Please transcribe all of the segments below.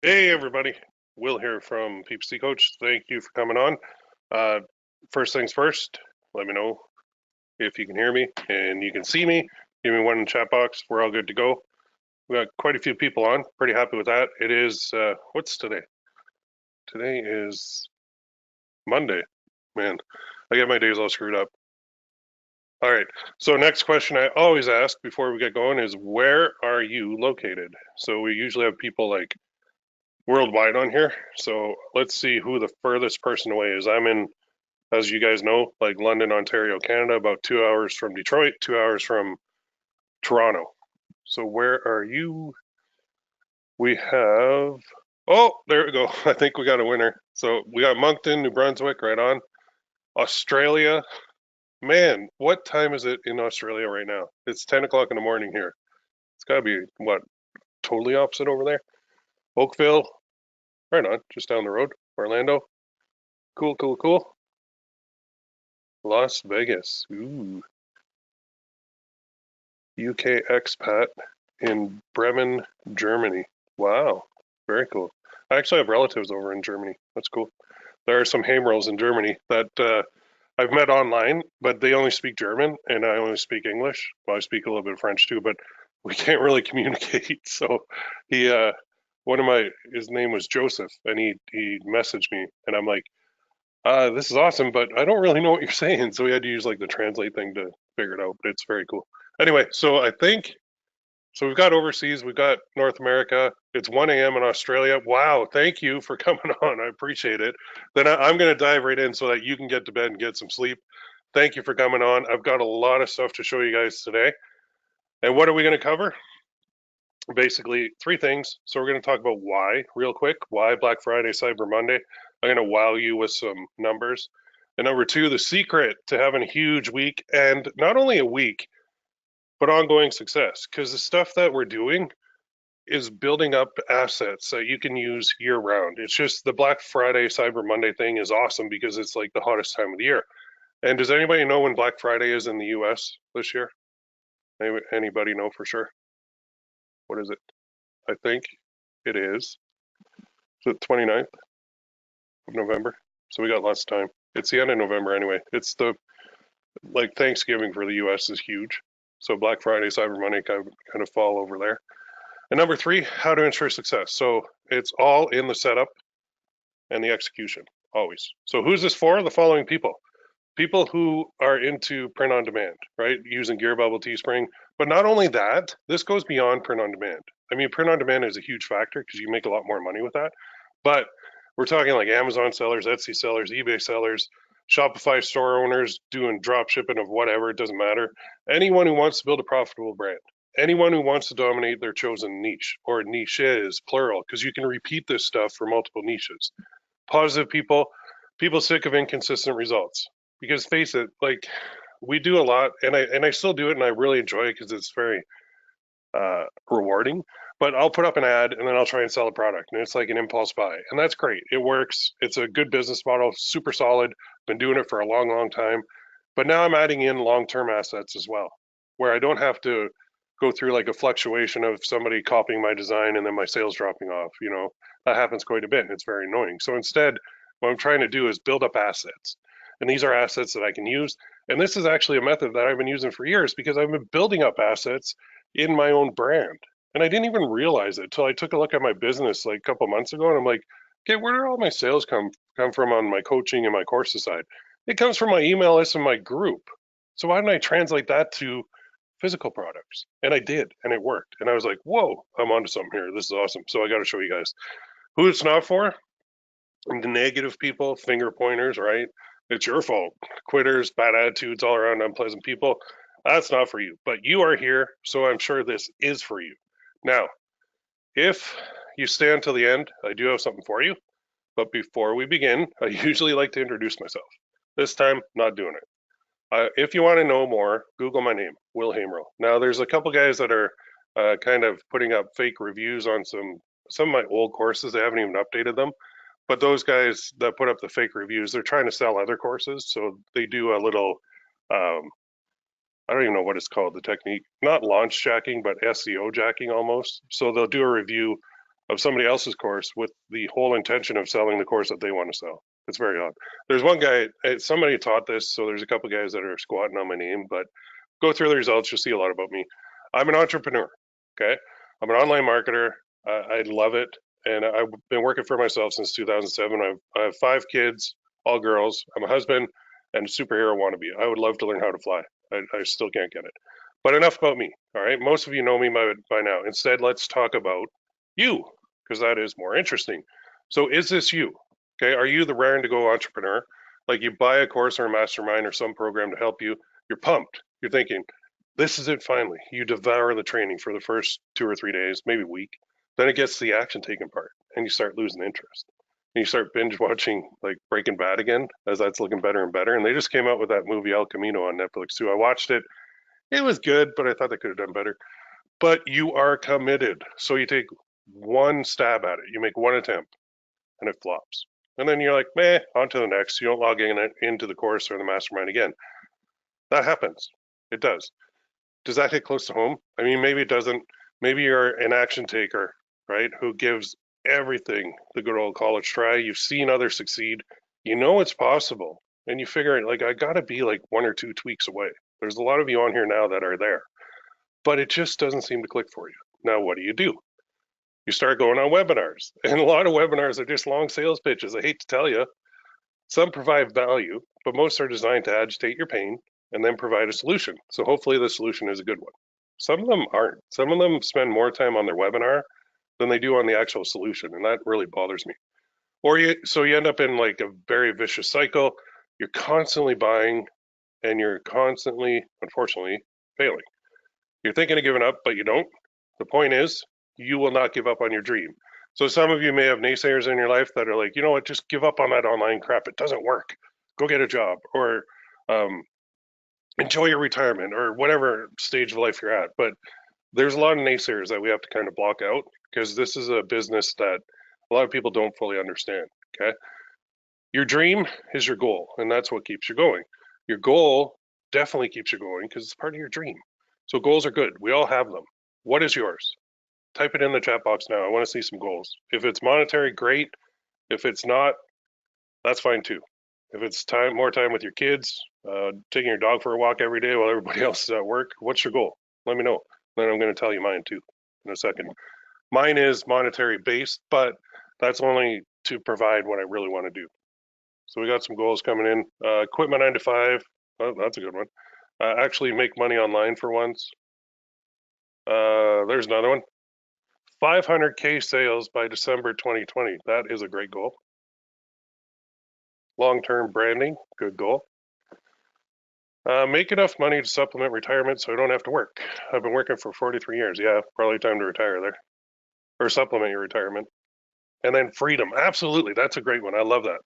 Hey everybody, Will here from PPC Coach. Thank you for coming on. Uh, First things first, let me know if you can hear me and you can see me. Give me one in the chat box. We're all good to go. We got quite a few people on. Pretty happy with that. It is what's today? Today is Monday. Man, I get my days all screwed up. All right. So next question I always ask before we get going is where are you located? So we usually have people like worldwide on here. So let's see who the furthest person away is. I'm in, as you guys know, like London, Ontario, Canada, about 2 hours from Detroit, 2 hours from Toronto. So where are you? We have, oh, there we go. I think we got a winner. So we got Moncton, New Brunswick, right on. Australia. Man, what time is it in Australia right now? It's 10 o'clock in the morning here. It's got to be, what, totally opposite over there? Oakville, right on, just down the road. Orlando. Cool, cool, cool. Las Vegas. Ooh. UK expat in Bremen, Germany. Wow. Very cool. I actually have relatives over in Germany. That's cool. There are some Haimerls in Germany that I've met online, but they only speak German and I only speak English. Well, I speak a little bit of French too, but we can't really communicate. So he, one of my, his name was Joseph, and he messaged me, and I'm like, this is awesome, but I don't really know what you're saying. So we had to use like the translate thing to figure it out. But it's very cool. Anyway, so I think so. We've got overseas, we've got North America. It's 1 a.m. in Australia. Wow, thank you for coming on. I appreciate it. Then I'm going to dive right in so that you can get to bed and get some sleep. Thank you for coming on. I've got a lot of stuff to show you guys today. And what are we going to cover? Basically, three things. So we're going to talk about why real quick. Why Black Friday, Cyber Monday. I'm going to wow you with some numbers. And number two, the secret to having a huge week, and not only a week, but ongoing success. Because the stuff that we're doing is building up assets that you can use year round. It's just the Black Friday, Cyber Monday thing is awesome because it's like the hottest time of the year. And does anybody know when Black Friday is in the US this year? Anybody know for sure? What is it? I think it is. Is it 29th of November? So we got lots of time. It's the end of November anyway. It's the like Thanksgiving for the US is huge. So Black Friday, Cyber Monday kind of fall over there. And number three, how to ensure success. So it's all in the setup and the execution, always. So who's this for? The following people. People who are into print on demand, right? Using Gear Bubble, Teespring. But not only that, this goes beyond print on demand. I mean, print on demand is a huge factor because you make a lot more money with that. But we're talking like Amazon sellers, Etsy sellers, eBay sellers, Shopify store owners doing drop shipping of whatever, it doesn't matter. Anyone who wants to build a profitable brand, anyone who wants to dominate their chosen niche or niches, plural, because you can repeat this stuff for multiple niches. Positive people, people sick of inconsistent results. Because face it, like we do a lot, and I still do it, and I really enjoy it because it's very rewarding. But I'll put up an ad and then I'll try and sell a product, and it's like an impulse buy, and that's great. It works. It's a good business model, super solid. Been doing it for a long, long time. But now I'm adding in long-term assets as well, where I don't have to go through like a fluctuation of somebody copying my design and then my sales dropping off. You know, that happens quite a bit, and it's very annoying. So instead, what I'm trying to do is build up assets, and these are assets that I can use. And this is actually a method that I've been using for years because I've been building up assets in my own brand. And I didn't even realize it until I took a look at my business like a couple months ago, and I'm like, okay, where do all my sales come from on my coaching and my courses side? It comes from my email list and my group. So why didn't I translate that to physical products? And I did, and it worked. And I was like, whoa, I'm onto something here. This is awesome. So I got to show you guys who it's not for. The negative people, finger pointers, right? It's your fault. Quitters, bad attitudes, all around unpleasant people. That's not for you. But you are here, so I'm sure this is for you. Now, if you stay until the end, I do have something for you. But before we begin, I usually like to introduce myself. This time, not doing it. If you want to know more, Google my name, Will Haimerl. Now, there's a couple guys that are kind of putting up fake reviews on some of my old courses. They haven't even updated them. But those guys that put up the fake reviews, they're trying to sell other courses. So they do a little, I don't even know what it's called, the technique, not launch jacking, but SEO jacking almost. So they'll do a review of somebody else's course with the whole intention of selling the course that they want to sell. It's very odd. There's one guy, somebody taught this, so there's a couple guys that are squatting on my name, but go through the results, you'll see a lot about me. I'm an entrepreneur, okay? I'm an online marketer. I love it, and I've been working for myself since 2007. I have 5 kids, all girls. I'm a husband and a superhero wannabe. I would love to learn how to fly. I still can't get it. But enough about me, all right? Most of you know me by now. Instead, let's talk about you, because that is more interesting. So is this you? Okay, are you the raring to go entrepreneur? Like you buy a course or a mastermind or some program to help you, you're pumped. You're thinking, this is it finally. You devour the training for the first 2 or 3 days, maybe a week. Then it gets to the action taking part and you start losing interest. And you start binge watching like Breaking Bad again as that's looking better and better. And they just came out with that movie El Camino on Netflix too. I watched it. It was good, but I thought they could have done better. But you are committed. So you take one stab at it. You make one attempt and it flops. And then you're like, meh, on to the next. You don't log into the course or the mastermind again. That happens. It does. Does that hit close to home? I mean, maybe it doesn't. Maybe you're an action taker, right? Who gives everything the good old college try. You've seen others succeed. You know it's possible. And you figure, like, I got to be like 1 or 2 tweaks away. There's a lot of you on here now that are there, but it just doesn't seem to click for you. Now, what do? You start going on webinars. And a lot of webinars are just long sales pitches. I hate to tell you. Some provide value, but most are designed to agitate your pain and then provide a solution. So hopefully the solution is a good one. Some of them aren't. Some of them spend more time on their webinar than they do on the actual solution, and that really bothers me. So you end up in like a very vicious cycle. You're constantly buying and you're constantly, unfortunately, failing. You're thinking of giving up, but you don't. The point is, you will not give up on your dream. So some of you may have naysayers in your life that are like, you know what, just give up on that online crap. It doesn't work. Go get a job or enjoy your retirement or whatever stage of life you're at. But there's a lot of naysayers that we have to kind of block out because this is a business that a lot of people don't fully understand. Okay. Your dream is your goal, and that's what keeps you going. Your goal definitely keeps you going because it's part of your dream. So goals are good. We all have them. What is yours? Type it in the chat box now. I want to see some goals. If it's monetary, great. If it's not, that's fine too. If it's more time with your kids, taking your dog for a walk every day while everybody else is at work, what's your goal? Let me know. Then I'm going to tell you mine too in a second. Mine is monetary based, but that's only to provide what I really want to do. So we got some goals coming in. Quit my 9 to 5. Oh, that's a good one. Actually make money online for once. There's another one. 500K sales by December 2020. That is a great goal. Long-term branding, good goal. Make enough money to supplement retirement so I don't have to work. I've been working for 43 years. Yeah, probably time to retire there. Or supplement your retirement. And then freedom. Absolutely, that's a great one. I love that.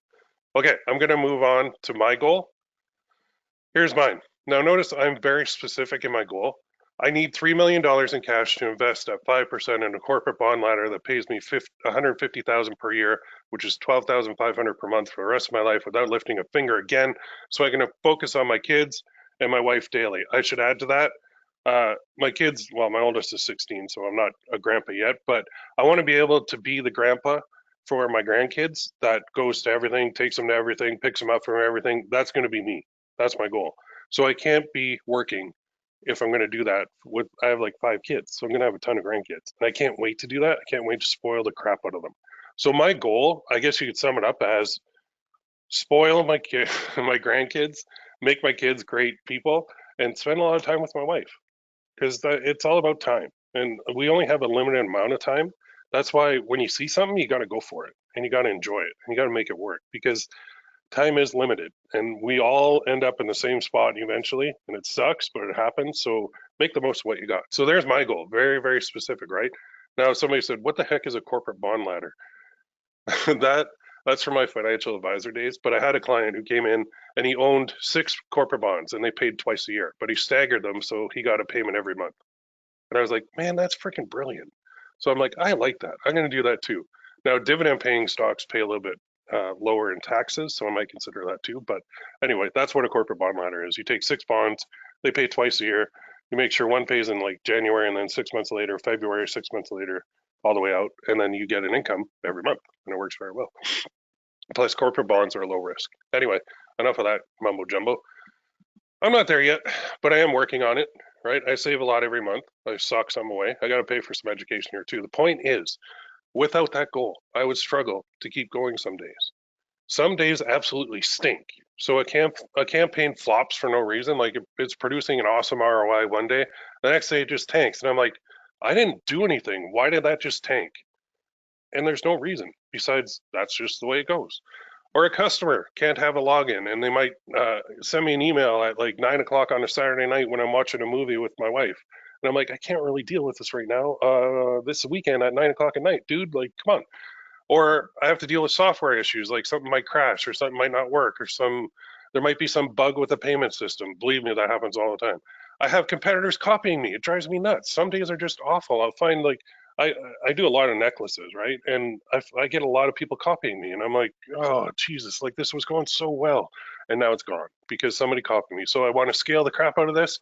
Okay, I'm going to move on to my goal. Here's mine. Now notice I'm very specific in my goal. I need $3 million in cash to invest at 5% in a corporate bond ladder that pays me $150,000 per year, which is $12,500 per month for the rest of my life without lifting a finger again, so I can focus on my kids and my wife daily. I should add to that, my kids, well, my oldest is 16, so I'm not a grandpa yet, but I want to be able to be the grandpa for my grandkids that goes to everything, takes them to everything, picks them up from everything. That's going to be me. That's my goal. So I can't be working if I'm going to do that. I have like 5 kids, so I'm going to have a ton of grandkids, and I can't wait to do that. I can't wait to spoil the crap out of them. So my goal, I guess you could sum it up as spoil my my grandkids, make my kids great people, and spend a lot of time with my wife because it's all about time, and we only have a limited amount of time. That's why when you see something, you got to go for it, and you got to enjoy it, and you got to make it work because time is limited and we all end up in the same spot eventually, and it sucks, but it happens. So make the most of what you got. So there's my goal. Very, very specific, right? Now somebody said, what the heck is a corporate bond ladder? That's from my financial advisor days, but I had a client who came in and he owned 6 corporate bonds and they paid twice a year, but he staggered them so he got a payment every month. And I was like, man, that's freaking brilliant. So I'm like, I like that. I'm going to do that too. Now, dividend paying stocks pay a little bit lower in taxes, so I might consider that too. But anyway, that's what a corporate bond ladder is. You take 6 bonds, they pay twice a year. You make sure one pays in like January, and then 6 months later, February, 6 months later, all the way out, and then you get an income every month, and it works very well. Plus, corporate bonds are low risk. Anyway, enough of that mumbo jumbo. I'm not there yet, but I am working on it, right? I save a lot every month. I sock some away. I got to pay for some education here too. The point is, without that goal, I would struggle to keep going some days. Some days absolutely stink. So a campaign flops for no reason. Like it's producing an awesome ROI one day, the next day it just tanks, and I'm like, I didn't do anything. Why did that just tank? And there's no reason besides that's just the way it goes. Or a customer can't have a login, and they might send me an email at like 9 o'clock on a Saturday night when I'm watching a movie with my wife, and I'm like, I can't really deal with this right now. This weekend at 9 o'clock at night, dude. Like, come on. Or I have to deal with software issues, like something might crash or something might not work or there might be some bug with the payment system. Believe me, that happens all the time. I have competitors copying me. It drives me nuts. Some days are just awful. I'll find like I I do a lot of necklaces, right? And I get a lot of people copying me, and I'm like, oh Jesus, like this was going so well, and now it's gone because somebody copied me. So I want to scale the crap out of this.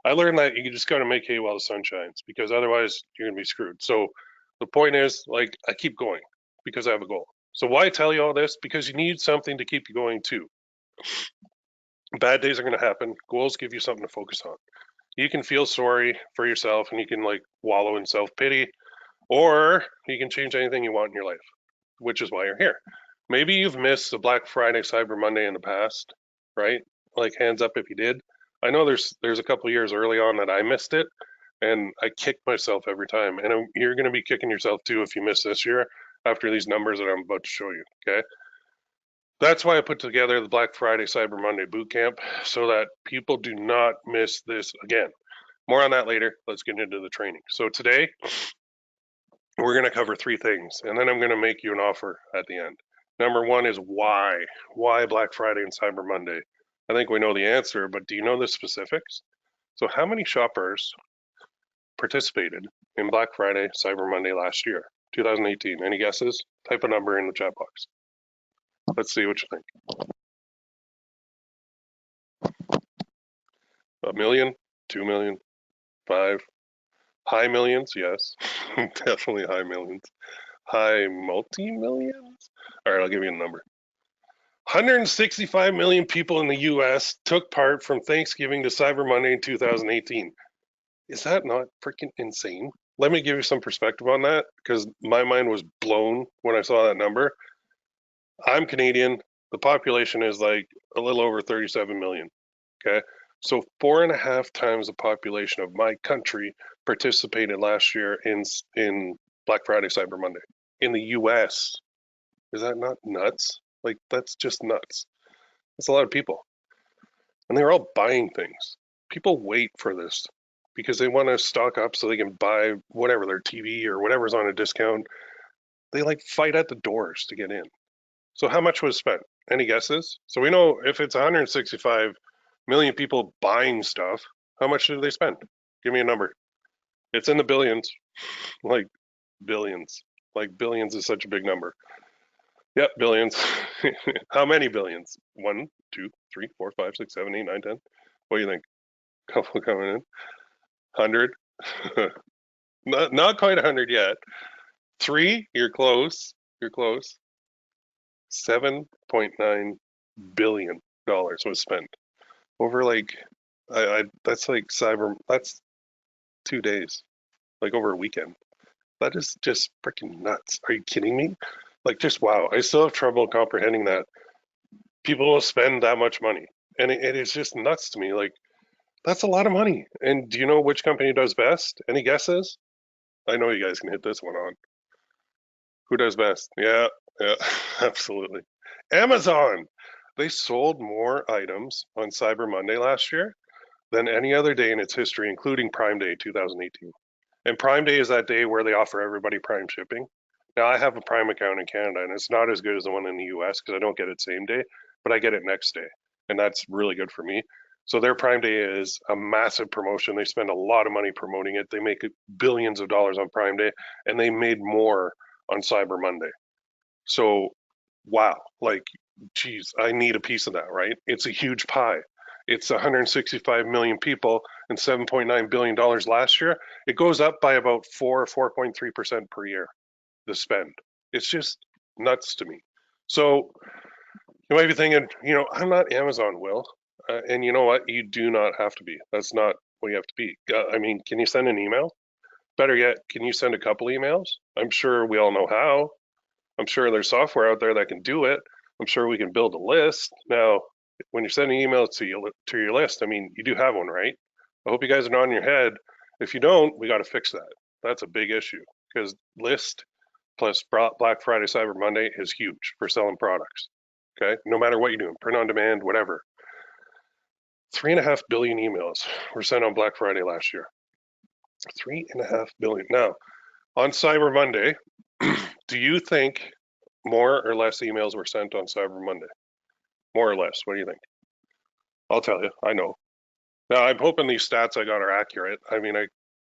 I learned that you just got to make hay while the sun shines because otherwise you're gonna be screwed. So the point is, like, I keep going because I have a goal. So why tell you all this? Because you need something to keep you going too. Bad days are going to happen. Goals give you something to focus on. You can feel sorry for yourself and you can like wallow in self-pity, or you can change anything you want in your life, which is why you're here. Maybe you've missed the Black Friday, Cyber Monday in the past, right? Like hands up if you did. I know there's a couple years early on that I missed it, and I kick myself every time. And you're going to be kicking yourself too if you miss this year after these numbers that I'm about to show you. Okay. That's why I put together the Black Friday Cyber Monday boot camp so that people do not miss this again. More on that later. Let's get into the training. So today we're going to cover three things, and then I'm going to make you an offer at the end. Number one is why. Why Black Friday and Cyber Monday? I think we know the answer, but do you know the specifics? So how many shoppers participated in Black Friday, Cyber Monday last year, 2018? Any guesses? Type a number in the chat box. Let's see what you think. A million, 2 million, 5, high millions, yes, definitely high millions, high multi-millions. All right, I'll give you a number. 165 million people in the US took part from Thanksgiving to Cyber Monday in 2018. Is that not freaking insane? Let me give you some perspective on that because my mind was blown when I saw that number. I'm Canadian. The population is like a little over 37 million. Okay. So 4.5 times the population of my country participated last year in Black Friday, Cyber Monday in the US. Is that not nuts? Like that's just nuts. That's a lot of people. And they're all buying things. People wait for this because they want to stock up so they can buy whatever their TV or whatever's on a discount. They like fight at the doors to get in. So how much was spent? Any guesses? So we know if it's 165 million people buying stuff, how much did they spend? Give me a number. It's in the billions. Like billions. Like billions is such a big number. Yep, billions. How many billions? 1, 2, 3, 4, 5, 6, 7, 8, 9, 10. What do you think? Couple coming in. 100. Not quite 100 yet. 3, you're close. You're close. $7.9 billion was spent over like that's like that's 2 days, like over a weekend. That is just freaking nuts. Are you kidding me? Like just wow. I still have trouble comprehending that people will spend that much money, and it is just nuts to me. Like that's a lot of money. And do you know which company does best? Any guesses? I know you guys can hit this one on. Who does best? Yeah, yeah, absolutely. Amazon. They sold more items on Cyber Monday last year than any other day in its history, including Prime Day 2018. And Prime Day is that day where they offer everybody Prime shipping. Now, I have a Prime account in Canada, and it's not as good as the one in the US because I don't get it same day, but I get it next day. And that's really good for me. So their Prime Day is a massive promotion. They spend a lot of money promoting it. They make billions of dollars on Prime Day, and they made more on Cyber Monday. So, wow, like, geez, I need a piece of that, right? It's a huge pie. It's 165 million people, and $7.9 billion last year. It goes up by about 4.3% per year, the spend. It's just nuts to me. So you might be thinking, I'm not Amazon, Will. And you know what? You do not have to be. That's not what you have to be. I mean, can you send an email? Better yet, can you send a couple emails? I'm sure we all know how. I'm sure there's software out there that can do it. I'm sure we can build a list. Now, when you're sending emails to your list, I mean, you do have one, right? I hope you guys are nodding your head. If you don't, we got to fix that. That's a big issue because list plus Black Friday, Cyber Monday is huge for selling products. Okay, no matter what you're doing, print on demand, whatever. 3.5 billion emails were sent on Black Friday last year. 3.5 billion. Now, on Cyber Monday, do you think more or less emails were sent on Cyber Monday? More or less. What do you think? I'll tell you. I know. Now, I'm hoping these stats I got are accurate. I mean, I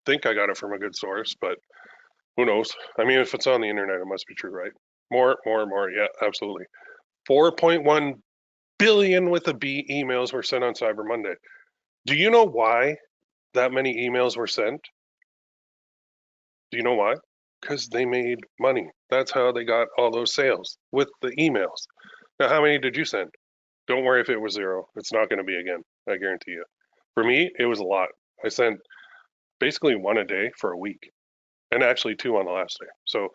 think I got it from a good source, but who knows? I mean, if it's on the internet, it must be true, right? More. Yeah, absolutely. 4.1 billion with a B emails were sent on Cyber Monday. Do you know why that many emails were sent? Do you know why? Because they made money. That's how they got all those sales, with the emails. Now, how many did you send? Don't worry if it was zero. It's not going to be again. I guarantee you. For me, it was a lot. I sent basically one a day for a week, and actually two on the last day. So,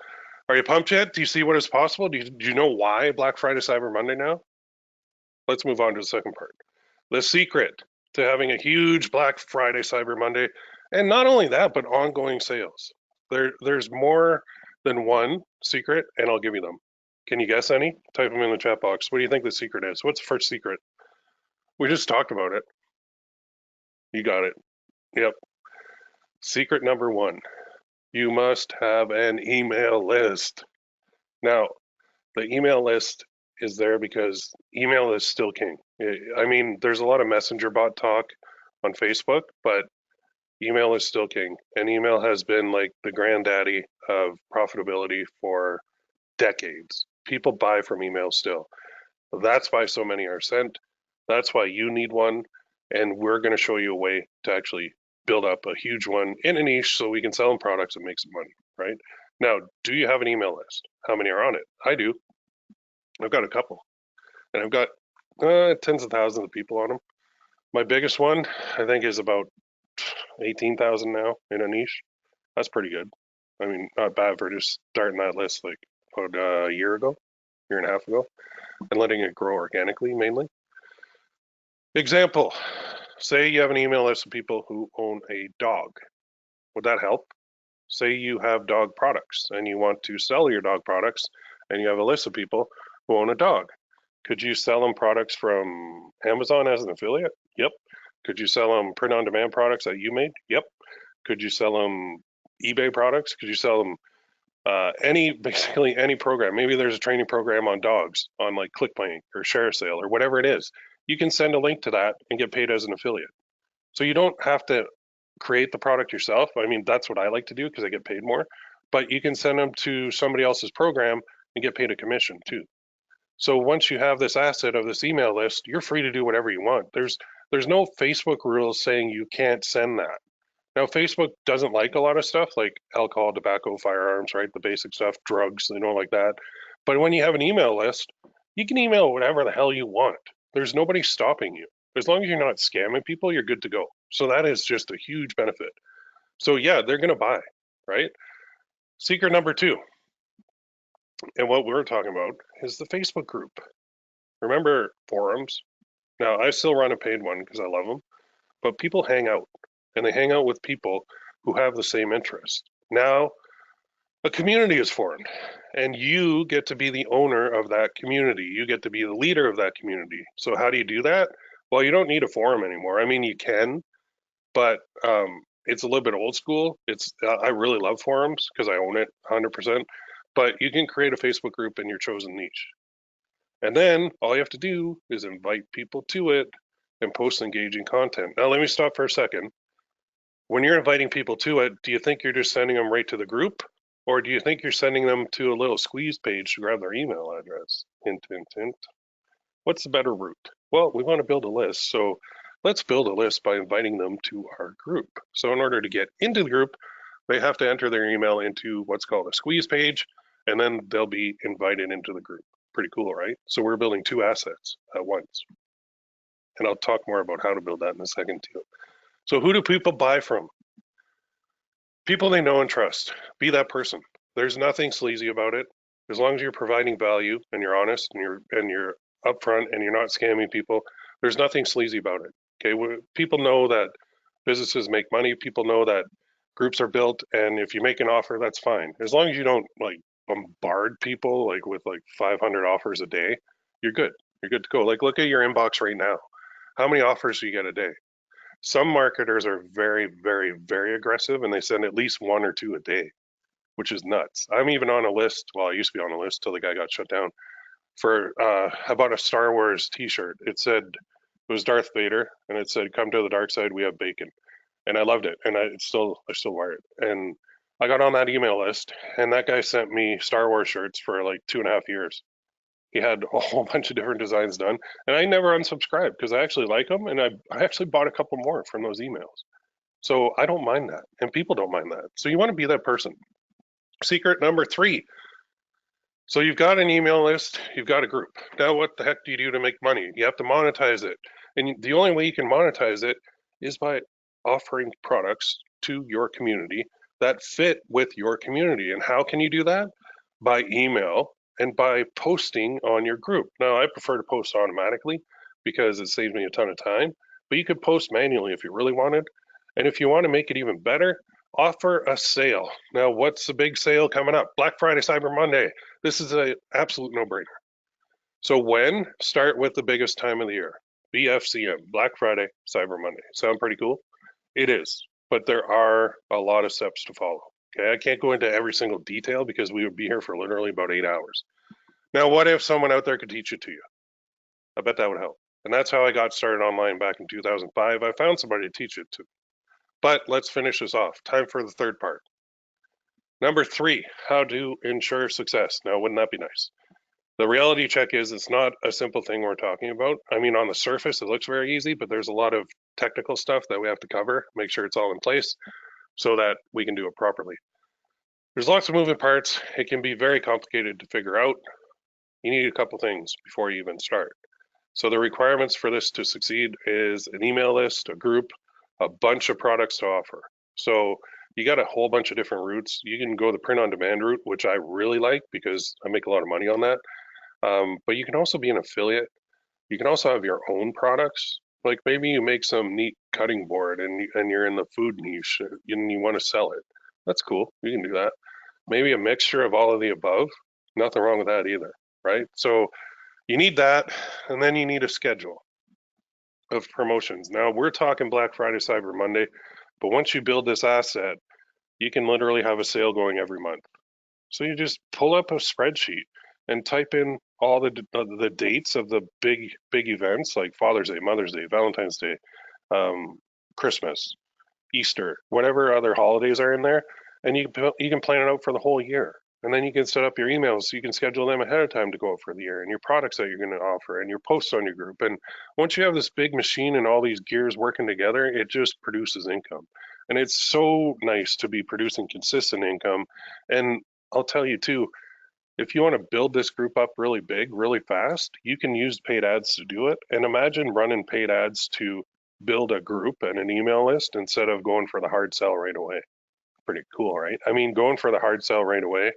are you pumped yet? Do you see what is possible? Do you know why Black Friday, Cyber Monday now? Let's move on to the second part. The secret to having a huge Black Friday, Cyber Monday, and not only that, but ongoing sales. There's more than one secret, and I'll give you them. Can you guess any? Type them in the chat box. What do you think the secret is? What's the first secret? We just talked about it. You got it. Yep. Secret number one. You must have an email list. Now, the email list is there because email is still king. I mean, there's a lot of messenger bot talk on Facebook, but email is still king. And email has been like the granddaddy of profitability for decades. People buy from email still. That's why so many are sent. That's why you need one. And we're going to show you a way to actually build up a huge one in a niche so we can sell them products and make some money, right? Now, do you have an email list? How many are on it? I do. I've got a couple. And I've got tens of thousands of people on them. My biggest one, I think, is about 18,000 now in a niche. That's pretty good. I mean, not bad for just starting that list like about a year and a half ago, and letting it grow organically mainly. Example, say you have an email list of people who own a dog. Would that help? Say you have dog products and you want to sell your dog products and you have a list of people who own a dog. Could you sell them products from Amazon as an affiliate? Yep. Could you sell them print on demand products that you made? Yep. Could you sell them eBay products? Could you sell them basically any program? Maybe there's a training program on dogs on like ClickBank or ShareSale or whatever it is. You can send a link to that and get paid as an affiliate. So you don't have to create the product yourself. I mean, that's what I like to do because I get paid more. But you can send them to somebody else's program and get paid a commission too. So once you have this asset of this email list, you're free to do whatever you want. There's no Facebook rules saying you can't send that. Now, Facebook doesn't like a lot of stuff like alcohol, tobacco, firearms, right? The basic stuff, drugs, they don't like that. But when you have an email list, you can email whatever the hell you want. There's nobody stopping you. As long as you're not scamming people, you're good to go. So that is just a huge benefit. So yeah, they're going to buy, right? Secret number two, and what we're talking about is the Facebook group. Remember forums? Now, I still run a paid one because I love them, but people hang out, and they hang out with people who have the same interest. Now, a community is formed, and you get to be the owner of that community. You get to be the leader of that community. So how do you do that? Well, you don't need a forum anymore. I mean, you can, but it's a little bit old school. I really love forums because I own it 100%. But you can create a Facebook group in your chosen niche. And then all you have to do is invite people to it and post engaging content. Now, let me stop for a second. When you're inviting people to it, do you think you're just sending them right to the group? Or do you think you're sending them to a little squeeze page to grab their email address? Hint, hint, hint. What's the better route? Well, we want to build a list. So let's build a list by inviting them to our group. So in order to get into the group, they have to enter their email into what's called a squeeze page, and then they'll be invited into the group. Pretty cool, right? So we're building two assets at once. And I'll talk more about how to build that in a second too. So who do people buy from? People they know and trust. Be that person. There's nothing sleazy about it. As long as you're providing value and you're honest and you're upfront and you're not scamming people, there's nothing sleazy about it. Okay, people know that businesses make money. People know that groups are built, and if you make an offer, that's fine. As long as you don't like bombard people like with like 500 offers a day, you're good. You're good to go. Like look at your inbox right now. How many offers do you get a day? Some marketers are very, very, very aggressive and they send at least one or two a day, which is nuts. I'm even on a list. Well, I used to be on a list till the guy got shut down for about a Star Wars T-shirt. It said it was Darth Vader, and it said, "Come to the dark side. We have bacon," and I loved it, and I still wear it. And I got on that email list, and that guy sent me Star Wars shirts for like 2.5 years. He had a whole bunch of different designs done, and I never unsubscribed because I actually like them, and I actually bought a couple more from those emails. So I don't mind that, and people don't mind that. So you want to be that person. Secret number 3. So you've got an email list, you've got a group. Now what the heck do you do to make money? You have to monetize it. And the only way you can monetize it is by offering products to your community that fit with your community. And how can you do that? By email and by posting on your group. Now I prefer to post automatically because it saves me a ton of time, but you could post manually if you really wanted. And if you want to make it even better, offer a sale. Now, what's the big sale coming up? Black Friday, Cyber Monday. This is an absolute no-brainer. So when? Start with the biggest time of the year. BFCM, Black Friday, Cyber Monday. Sound pretty cool? It is, but there are a lot of steps to follow. Okay, I can't go into every single detail because we would be here for literally about 8 hours. Now, what if someone out there could teach it to you? I bet that would help. And that's how I got started online back in 2005. I found somebody to teach it to. But let's finish this off. Time for the third part. Number 3, how to ensure success. Now, wouldn't that be nice? The reality check is it's not a simple thing we're talking about. I mean, on the surface, it looks very easy, but there's a lot of technical stuff that we have to cover, make sure it's all in place so that we can do it properly. There's lots of moving parts. It can be very complicated to figure out. You need a couple things before you even start. So the requirements for this to succeed is an email list, a group, a bunch of products to offer. So you got a whole bunch of different routes. You can go the print on demand route, which I really like because I make a lot of money on that. But you can also be an affiliate. You can also have your own products. Like maybe you make some neat cutting board and you're in the food niche and you want to sell it. That's cool. You can do that. Maybe a mixture of all of the above. Nothing wrong with that either, right? So you need that, and then you need a schedule of promotions. Now we're talking Black Friday, Cyber Monday, but once you build this asset, you can literally have a sale going every month. So you just pull up a spreadsheet and type in all the dates of the big events like Father's Day, Mother's Day, Valentine's Day, Christmas, Easter, whatever other holidays are in there, and you can plan it out for the whole year. And then you can set up your emails so you can schedule them ahead of time to go out for the year and your products that you're going to offer and your posts on your group. And once you have this big machine and all these gears working together, it just produces income. And it's so nice to be producing consistent income. And I'll tell you too, if you want to build this group up really big, really fast, you can use paid ads to do it. And imagine running paid ads to build a group and an email list instead of going for the hard sell right away. Pretty cool, right? I mean, going for the hard sell right away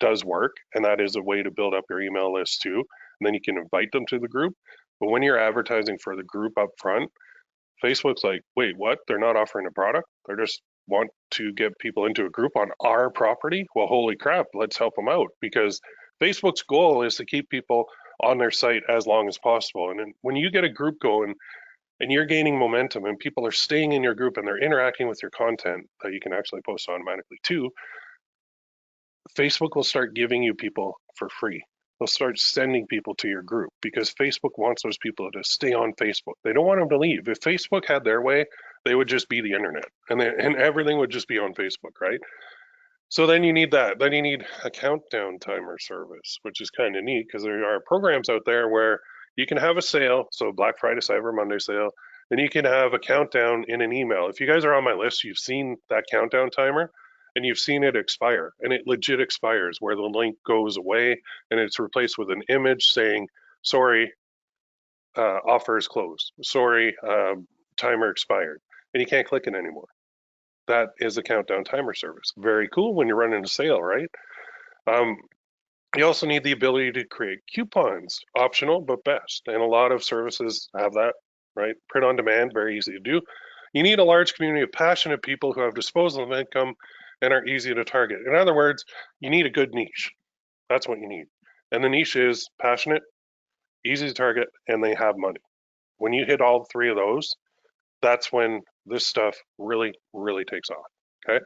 does work, and that is a way to build up your email list too. And then you can invite them to the group. But when you're advertising for the group up front, Facebook's like, wait, what? They're not offering a product? They're just want to get people into a group on our property? Well, holy crap, let's help them out because Facebook's goal is to keep people on their site as long as possible. And then when you get a group going and you're gaining momentum and people are staying in your group and they're interacting with your content that you can actually post automatically too, Facebook will start giving you people for free. They'll start sending people to your group because Facebook wants those people to stay on Facebook. They don't want them to leave. If Facebook had their way, they would just be the internet and everything would just be on Facebook, right? So then you need that. Then you need a countdown timer service, which is kind of neat because there are programs out there where you can have a sale, so Black Friday, Cyber Monday sale, And you can have a countdown in an email. If you guys are on my list, you've seen that countdown timer and you've seen it expire, and it legit expires where the link goes away and it's replaced with an image saying, sorry, offer is closed. Sorry, timer expired. And you can't click it anymore. That is a countdown timer service. Very cool when you're running a sale, right? Um, you also need the ability to create coupons, optional but best. And a lot of services have that, right? Print on demand, very easy to do. You need a large community of passionate people who have disposable income and are easy to target. In other words, you need a good niche. That's what you need. And the niche is passionate, easy to target, and they have money. When you hit all three of those, that's when this stuff really, really takes off. Okay.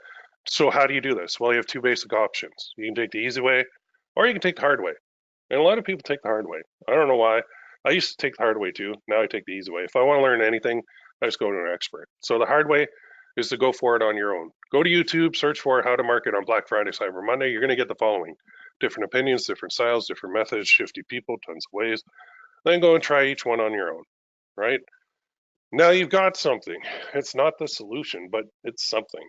So how do you do this? Well, you have two basic options. You can take the easy way or you can take the hard way. And a lot of people take the hard way. I don't know why. I used to take the hard way too. Now I take the easy way. If I want to learn anything, I just go to an expert. So the hard way is to go for it on your own. Go to YouTube, search for how to market on Black Friday, Cyber Monday. You're going to get the following: different opinions, different styles, different methods, shifty people, tons of ways. Then go and try each one on your own, right? Now you've got something. It's not the solution, but it's something.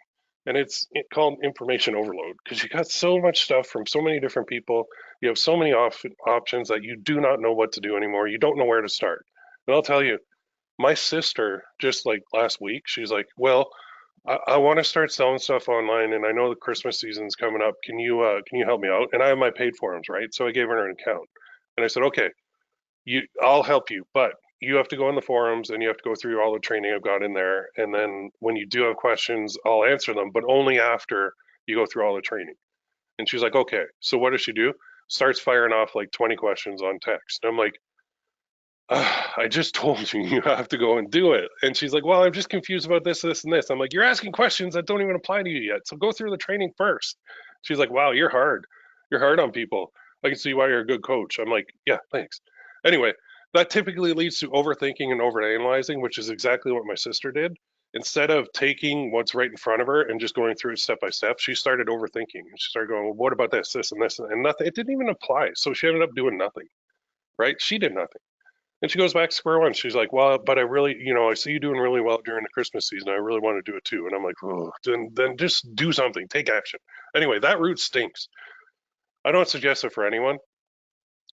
And it's called information overload because you got so much stuff from so many different people. You have so many options that you do not know what to do anymore. You don't know where to start. And I'll tell you, my sister, just like last week, she's like, well, I want to start selling stuff online, and I know the Christmas season's coming up. Can you help me out? And I have my paid forums, right? So I gave her an account, and I said, okay, I'll help you, but you have to go on the forums and you have to go through all the training I've got in there. And then when you do have questions, I'll answer them, but only after you go through all the training. And she's like, okay. So what does she do? Starts firing off like 20 questions on text. And I'm like, I just told you you have to go and do it. And she's like, well, I'm just confused about this, this, and this. I'm like, you're asking questions that don't even apply to you yet. So go through the training first. She's like, wow, you're hard. You're hard on people. I can see why you're a good coach. I'm like, yeah, thanks. Anyway, that typically leads to overthinking and overanalyzing, which is exactly what my sister did. Instead of taking what's right in front of her and just going through it step by step, she started overthinking. She started going, well, what about this, and this, and nothing. It didn't even apply. So she ended up doing nothing, right? She did nothing. And she goes back to square one. She's like, well, but I really, I see you doing really well during the Christmas season. I really want to do it too. And I'm like, oh, then just do something, take action. Anyway, that route stinks. I don't suggest it for anyone.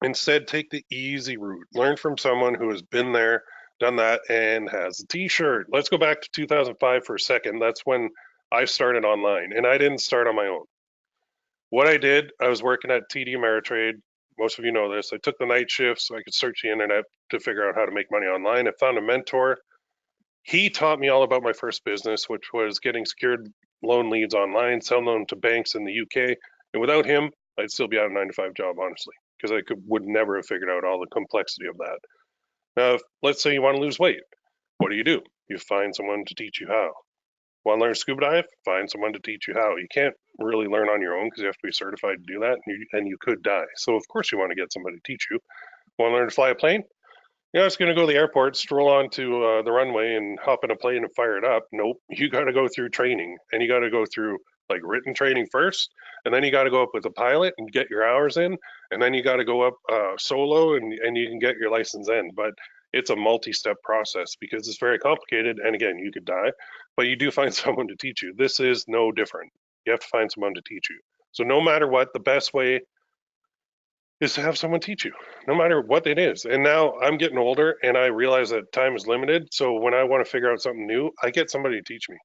Instead, take the easy route. Learn from someone who has been there, done that, and has a t-shirt. Let's go back to 2005 for a second. That's when I started online, and I didn't start on my own. What I did, I was working at TD Ameritrade. Most of you know this. I took the night shift so I could search the internet to figure out how to make money online. I found a mentor. He taught me all about my first business, which was getting secured loan leads online, selling them to banks in the UK. And without him, I'd still be at a 9 to 5 job, honestly, because would never have figured out all the complexity of that. Now, let's say you want to lose weight. What do? You find someone to teach you how. Want to learn scuba dive? Find someone to teach you how. You can't really learn on your own because you have to be certified to do that, and you could die. So of course you want to get somebody to teach you. Want to learn to fly a plane? You're not just going to go to the airport, stroll onto the runway, and hop in a plane and fire it up. Nope. You got to go through training, and you got to go through like written training first, and then you got to go up with a pilot and get your hours in, and then you got to go up solo, and you can get your license in. But it's a multi-step process because it's very complicated, and again, you could die, but you do find someone to teach you. This is no different. You have to find someone to teach you. So no matter what, the best way is to have someone teach you, no matter what it is. And now I'm getting older and I realize that time is limited. So when I want to figure out something new, I get somebody to teach me.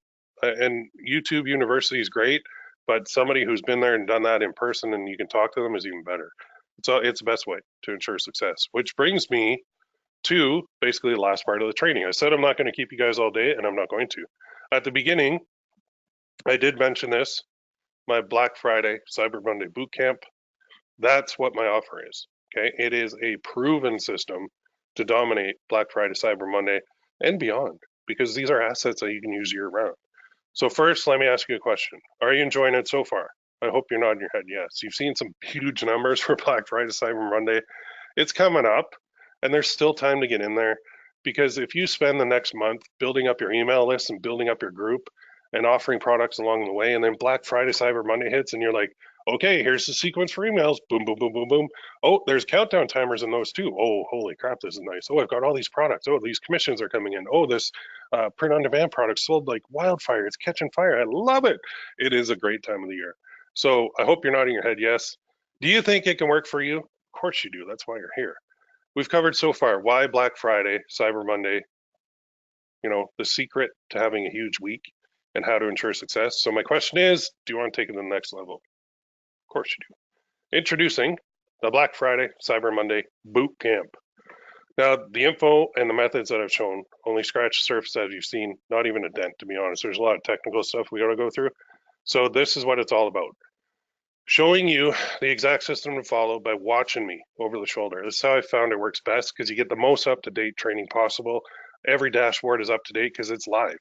And YouTube University is great, but somebody who's been there and done that in person and you can talk to them is even better. So it's the best way to ensure success, which brings me to basically the last part of the training. I said I'm not going to keep you guys all day, and I'm not going to. At the beginning, I did mention this, my Black Friday, Cyber Monday boot camp. That's what my offer is. Okay. It is a proven system to dominate Black Friday, Cyber Monday, and beyond, because these are assets that you can use year round. So first, let me ask you a question. Are you enjoying it so far? I hope you're nodding your head yes. You've seen some huge numbers for Black Friday, Cyber Monday. It's coming up, and there's still time to get in there, because if you spend the next month building up your email list and building up your group, and offering products along the way. And then Black Friday, Cyber Monday hits, and you're like, okay, here's the sequence for emails. Boom, boom, boom, boom, boom. Oh, there's countdown timers in those too. Oh, holy crap, this is nice. Oh, I've got all these products. Oh, these commissions are coming in. Oh, this print on demand product sold like wildfire. It's catching fire. I love it. It is a great time of the year. So I hope you're nodding your head yes. Do you think it can work for you? Of course you do. That's why you're here. We've covered so far why Black Friday, Cyber Monday, the secret to having a huge week and how to ensure success. So my question is, do you want to take it to the next level? Of course you do. Introducing the Black Friday, Cyber Monday Boot Camp. Now, the info and the methods that I've shown only scratch the surface, as you've seen, not even a dent, to be honest. There's a lot of technical stuff we got to go through. So this is what it's all about. Showing you the exact system to follow by watching me over the shoulder. This is how I found it works best, because you get the most up-to-date training possible. Every dashboard is up to date because it's live.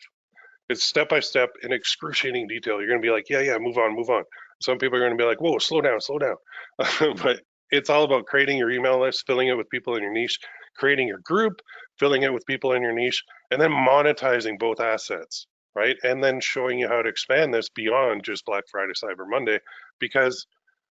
It's step by step in excruciating detail. You're going to be like, yeah, move on, move on. Some people are going to be like, whoa, slow down, slow down. But it's all about creating your email list, filling it with people in your niche, creating your group, filling it with people in your niche, and then monetizing both assets, right? And then showing you how to expand this beyond just Black Friday, Cyber Monday, because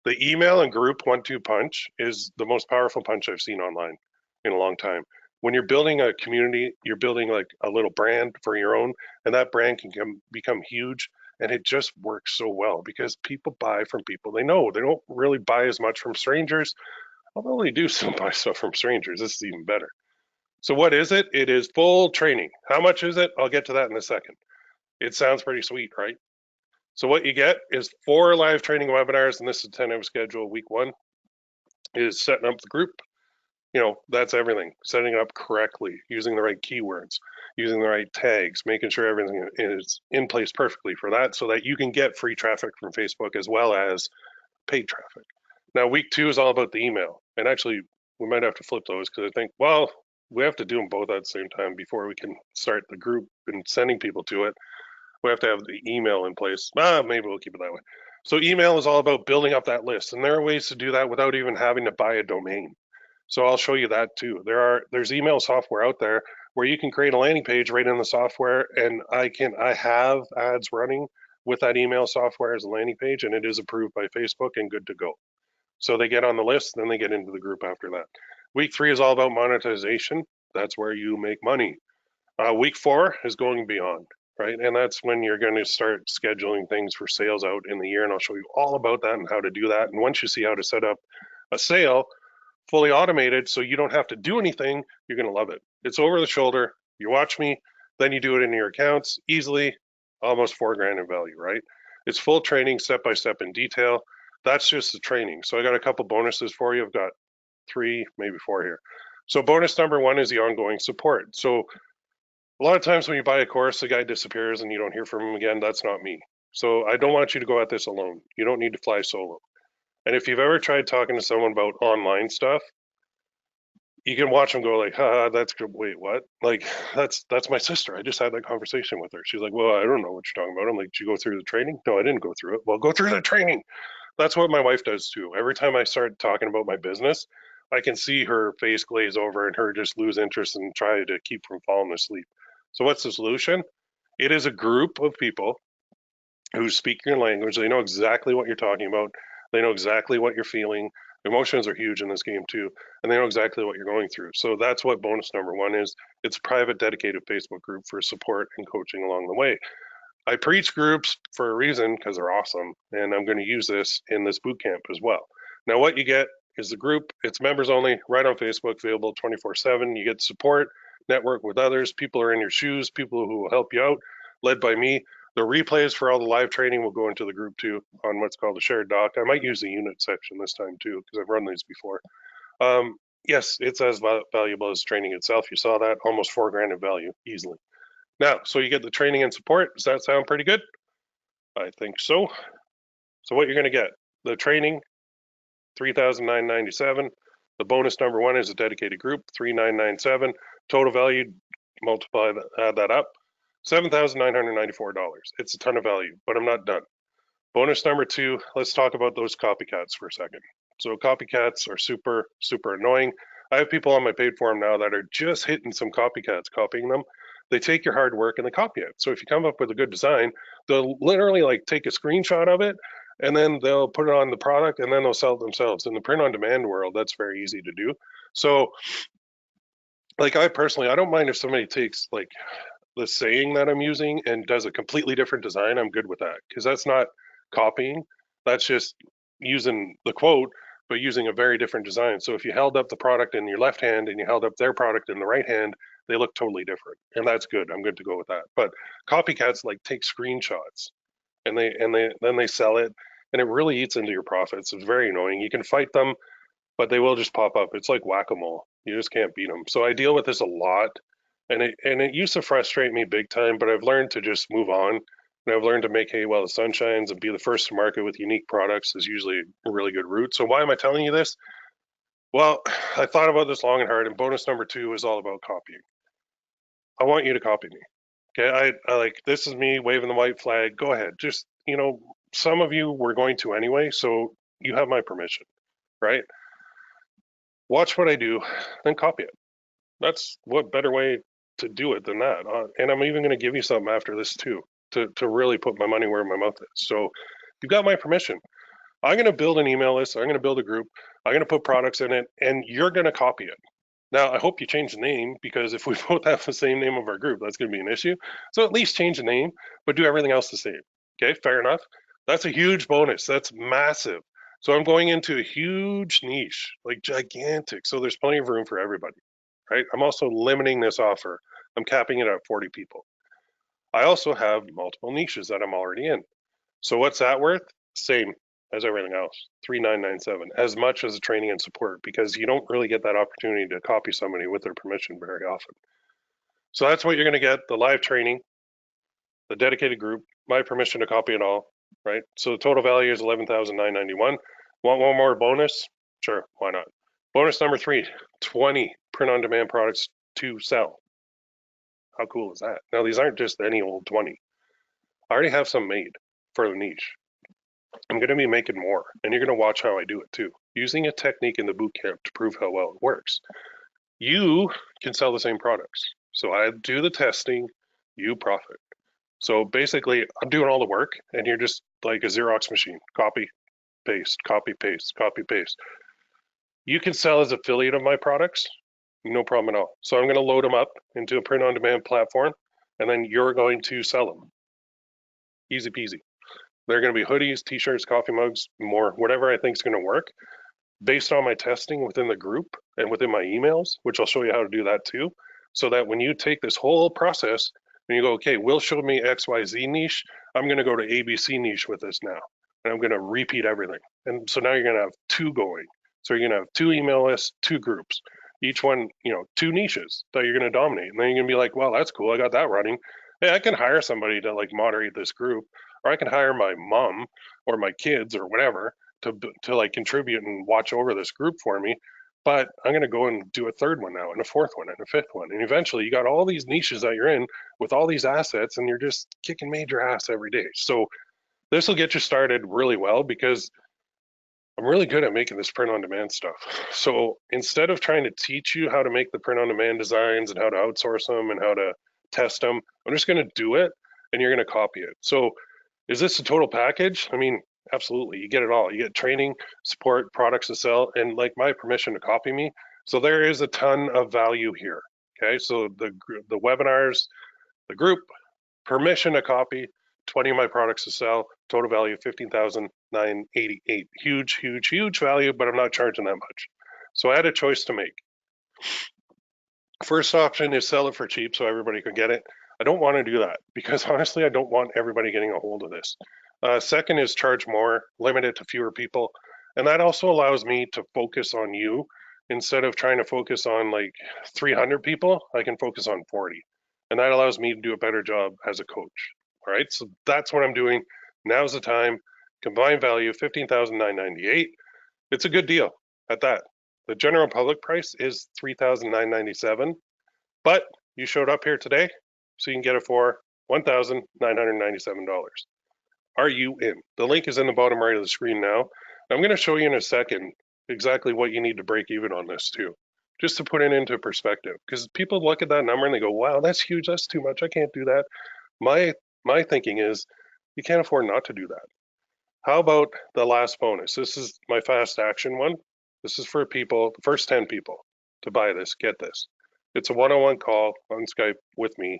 the email and group 1-2 punch is the most powerful punch I've seen online in a long time. When you're building a community, you're building like a little brand for your own, and that brand can become huge. And it just works so well because people buy from people they know. They don't really buy as much from strangers, although they do still buy stuff from strangers. This is even better. So what is it? It is full training. How much is it? I'll get to that in a second. It sounds pretty sweet, right? So what you get is 4 live training webinars, and this is a 10-hour schedule. Week 1 is setting up the group. That's everything. Setting it up correctly, using the right keywords, using the right tags, making sure everything is in place perfectly for that so that you can get free traffic from Facebook as well as paid traffic. Now, week 2 is all about the email. And actually, we might have to flip those because I think, well, we have to do them both at the same time before we can start the group and sending people to it. We have to have the email in place. Maybe we'll keep it that way. So email is all about building up that list. And there are ways to do that without even having to buy a domain. So I'll show you that too. There's email software out there where you can create a landing page right in the software, and I have ads running with that email software as a landing page, and it is approved by Facebook and good to go. So they get on the list, then they get into the group after that. Week 3 is all about monetization. That's where you make money. Week 4 is going beyond, right? And that's when you're going to start scheduling things for sales out in the year, and I'll show you all about that and how to do that. And once you see how to set up a sale, fully automated, so you don't have to do anything, you're going to love it. It's over the shoulder. You watch me, then you do it in your accounts easily, almost $4,000 in value, right? It's full training, step by step in detail. That's just the training. So I got a couple bonuses for you. I've got 3, maybe 4 here. So bonus number 1 is the ongoing support. So a lot of times when you buy a course, the guy disappears and you don't hear from him again. That's not me. So I don't want you to go at this alone. You don't need to fly solo. And if you've ever tried talking to someone about online stuff, you can watch them go like, that's good. Wait, what? Like, that's my sister. I just had that conversation with her. She's like, well, I don't know what you're talking about. I'm like, did you go through the training? No, I didn't go through it. Well, go through the training. That's what my wife does too. Every time I start talking about my business, I can see her face glaze over and her just lose interest and try to keep from falling asleep. So what's the solution? It is a group of people who speak your language. They know exactly what you're talking about. They know exactly what you're feeling. Emotions are huge in this game too, and they know exactly what you're going through. So that's what bonus number 1 is. It's a private, dedicated Facebook group for support and coaching along the way. I preach groups for a reason because they're awesome, and I'm going to use this in this boot camp as well. Now, what you get is the group. It's members only, right on Facebook, available 24/7. You get support, network with others. People are in your shoes, people who will help you out, led by me. The replays for all the live training will go into the group too on what's called a shared doc. I might use the unit section this time too because I've run these before. Yes, it's as valuable as training itself. You saw that, almost $4,000 in value easily. Now, so you get the training and support. Does that sound pretty good? I think so. So what you're going to get, the training, $3,997. The bonus number 1 is a dedicated group, $3,997. Total value, multiply that, add that up, $7,994. It's a ton of value, but I'm not done. Bonus number 2, let's talk about those copycats for a second. So copycats are super, super annoying. I have people on my paid forum now that are just hitting some copycats, copying them. they take your hard work and they copy it. So if you come up with a good design, they'll literally like take a screenshot of it and then they'll put it on the product and then they'll sell it themselves. In the print on demand world, that's very easy to do. So like I personally, I don't mind if somebody takes like the saying that I'm using and does a completely different design. I'm good with that because that's not copying. That's just using the quote, but using a very different design. So if you held up the product in your left hand and you held up their product in the right hand, they look totally different. And that's good. I'm good to go with that. But copycats like take screenshots and then they sell it and it really eats into your profits. It's very annoying. You can fight them, but they will just pop up. It's like whack-a-mole. You just can't beat them. So I deal with this a lot, and it used to frustrate me big time, but I've learned to just move on. And I've learned to make hay while the sun shines and be the first to market with unique products is usually a really good route. So why am I telling you this? Well, I thought about this long and hard, and bonus number 2 is all about copying. I want you to copy me. Okay, I like this is me waving the white flag. Go ahead. Just, some of you were going to anyway, so you have my permission, right? Watch what I do, then copy it. That's what better way to do it than that. And I'm even going to give you something after this too, to really put my money where my mouth is. So you've got my permission. I'm going to build an email list. I'm going to build a group. I'm going to put products in it, and you're going to copy it. Now, I hope you change the name because if we both have the same name of our group, that's going to be an issue. So at least change the name, but do everything else the same. Okay, fair enough. That's a huge bonus. That's massive. So I'm going into a huge niche, like gigantic. So there's plenty of room for everybody, right? I'm also limiting this offer. I'm capping it at 40 people. I also have multiple niches that I'm already in. So what's that worth? Same as everything else, 3,997, as much as the training and support, because you don't really get that opportunity to copy somebody with their permission very often. So that's what you're going to get: the live training, the dedicated group, my permission to copy it all, right? So the total value is 11,991. Want one more bonus? Sure, why not? Bonus number 3, 20 print-on-demand products to sell. How cool is that? Now, these aren't just any old 20. I already have some made for the niche. I'm going to be making more, and you're going to watch how I do it too, using a technique in the boot camp to prove how well it works. You can sell the same products. So I do the testing, you profit. So basically, I'm doing all the work, and you're just like a Xerox machine. Copy, paste, copy, paste, copy, paste. You can sell as affiliate of my products, no problem at all. So I'm going to load them up into a print-on-demand platform, and then you're going to sell them. Easy peasy. They're going to be hoodies, t-shirts, coffee mugs, more, whatever I think is going to work based on my testing within the group and within my emails, which I'll show you how to do that too. So that when you take this whole process and you go, okay, Will showed me XYZ niche, I'm going to go to ABC niche with this now. And I'm going to repeat everything. And so now you're going to have 2 going. So you're going to have 2 email lists, 2 groups, each one, 2 niches that you're going to dominate. And then you're going to be like, well, that's cool. I got that running. Hey, I can hire somebody to like moderate this group, or I can hire my mom or my kids or whatever to like contribute and watch over this group for me. But I'm going to go and do a 3rd one now, and a 4th one, and a 5th one. And eventually you got all these niches that you're in with all these assets, and you're just kicking major ass every day. So this will get you started really well because I'm really good at making this print on demand stuff. So instead of trying to teach you how to make the print on demand designs and how to outsource them and how to test them, I'm just going to do it and you're going to copy it. So is this a total package? I mean, absolutely. You get it all. You get training, support, products to sell, and like my permission to copy me. So there is a ton of value here. Okay. So the webinars, the group, permission to copy, 20 of my products to sell, total value 15,988. Huge, huge, huge value, but I'm not charging that much. So I had a choice to make. First option is sell it for cheap so everybody can get it. I don't want to do that because honestly, I don't want everybody getting a hold of this. Second is charge more, limit it to fewer people. And that also allows me to focus on you. Instead of trying to focus on like 300 people, I can focus on 40. And that allows me to do a better job as a coach. All right, so that's what I'm doing. Now's the time. Combined value, 15,998. It's a good deal at that. The general public price is 3,997, but you showed up here today, so you can get it for $1,997. Are you in? The link is in the bottom right of the screen now. I'm going to show you in a second exactly what you need to break even on this too. just to put it into perspective. Because people look at that number and they go, wow, that's huge. That's too much. I can't do that. My thinking is you can't afford not to do that. How about the last bonus? This is my fast action one. This is for people, the first 10 people to buy this, get this. It's a one-on-one call on Skype with me.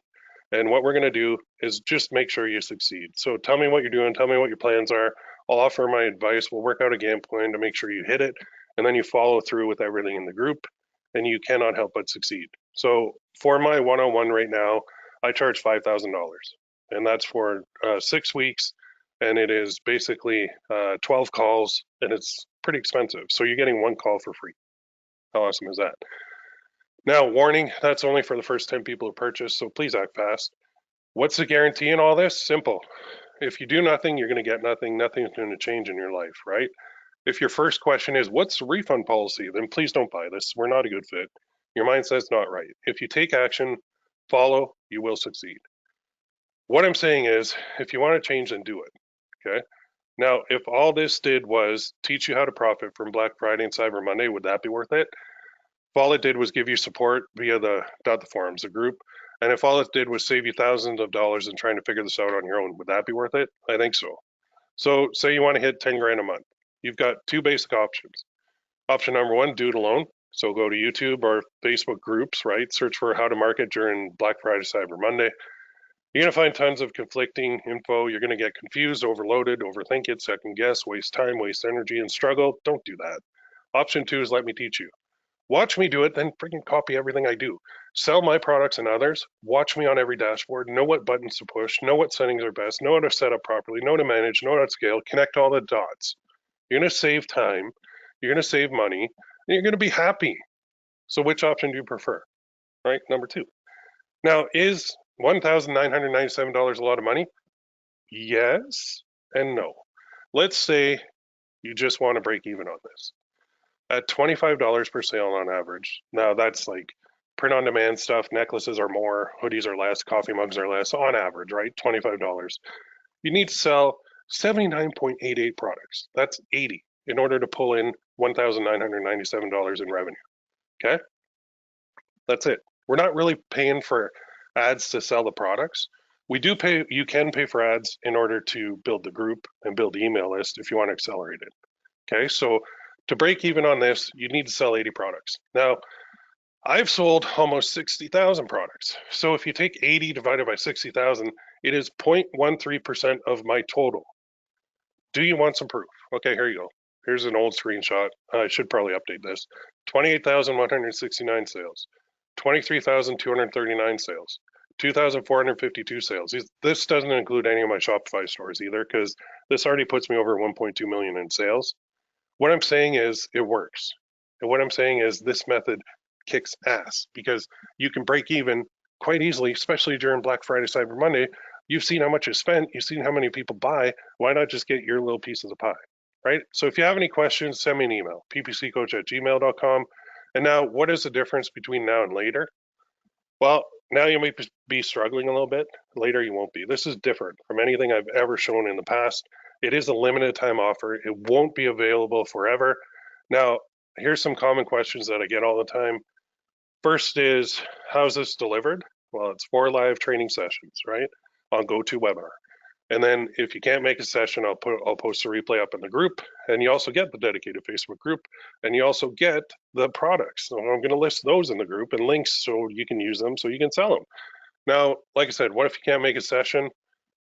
And what we're going to do is just make sure you succeed. So tell me what you're doing. Tell me what your plans are. I'll offer my advice. We'll work out a game plan to make sure you hit it. And then you follow through with everything in the group and you cannot help but succeed. So for my one-on-one right now, I charge $5,000 and that's for 6 weeks. And it is basically 12 calls and it's pretty expensive. So you're getting one call for free. How awesome is that? Now, warning, that's only for the first 10 people who purchase, so please act fast. What's the guarantee in all this? Simple. If you do nothing, you're going to get nothing. Nothing's going to change in your life, right? If your first question is, what's the refund policy? Then please don't buy this. We're not a good fit. Your mindset's not right. If you take action, follow, you will succeed. What I'm saying is, if you want to change, then do it, okay? Now, if all this did was teach you how to profit from Black Friday and Cyber Monday, would that be worth it? If all it did was give you support via the forums, the group, and if all it did was save you thousands of dollars in trying to figure this out on your own, would that be worth it? I think so. So say you want to hit 10 grand a month. You've got two basic options. Option number one, do it alone. So go to YouTube or Facebook groups, right? Search for how to market during Black Friday, Cyber Monday. You're going to find tons of conflicting info. You're going to get confused, overloaded, overthink it, second guess, waste time, waste energy, and struggle. Don't do that. Option two is let me teach you. Watch me do it, then freaking copy everything I do. Sell my products and others. Watch me on every dashboard. Know what buttons to push. Know what settings are best. Know how to set up properly. Know how to manage. Know how to scale. Connect all the dots. You're going to save time. You're going to save money. And you're going to be happy. So which option do you prefer? Right? Number two. Now, is $1,997 a lot of money? Yes and no. Let's say you just want to break even on this. At $25 per sale on average. Now that's like print on demand stuff. Necklaces are more, hoodies are less, coffee mugs are less on average, right? $25. You need to sell 79.88 products. That's 80 in order to pull in $1,997 in revenue. Okay? That's it. We're not really paying for ads to sell the products. We do pay, you can pay for ads in order to build the group and build the email list if you want to accelerate it. Okay, so to break even on this, you need to sell 80 products. Now, I've sold almost 60,000 products. So if you take 80 divided by 60,000, it is 0.13% of my total. Do you want some proof? Okay, here you go. Here's an old screenshot. I should probably update this. 28,169 sales, 23,239 sales, 2,452 sales. This doesn't include any of my Shopify stores either, because this already puts me over 1.2 million in sales. What I'm saying is it works. And what I'm saying is this method kicks ass because you can break even quite easily, especially during Black Friday, Cyber Monday. You've seen how much is spent. You've seen how many people buy. Why not just get your little piece of the pie, right? So if you have any questions, send me an email, ppccoach@gmail.com. And now, what is the difference between now and later? Well, now you may be struggling a little bit. Later, you won't be. This is different from anything I've ever shown in the past. It is a limited time offer. It won't be available forever. Now, here's some common questions that I get all the time. First is, how's this delivered? Well, it's 4 live training sessions, right? On GoToWebinar. And then if you can't make a session, I'll post a replay up in the group. And you also get the dedicated Facebook group. And you also get the products. So I'm going to list those in the group and links so you can use them so you can sell them. Now, like I said, what if you can't make a session?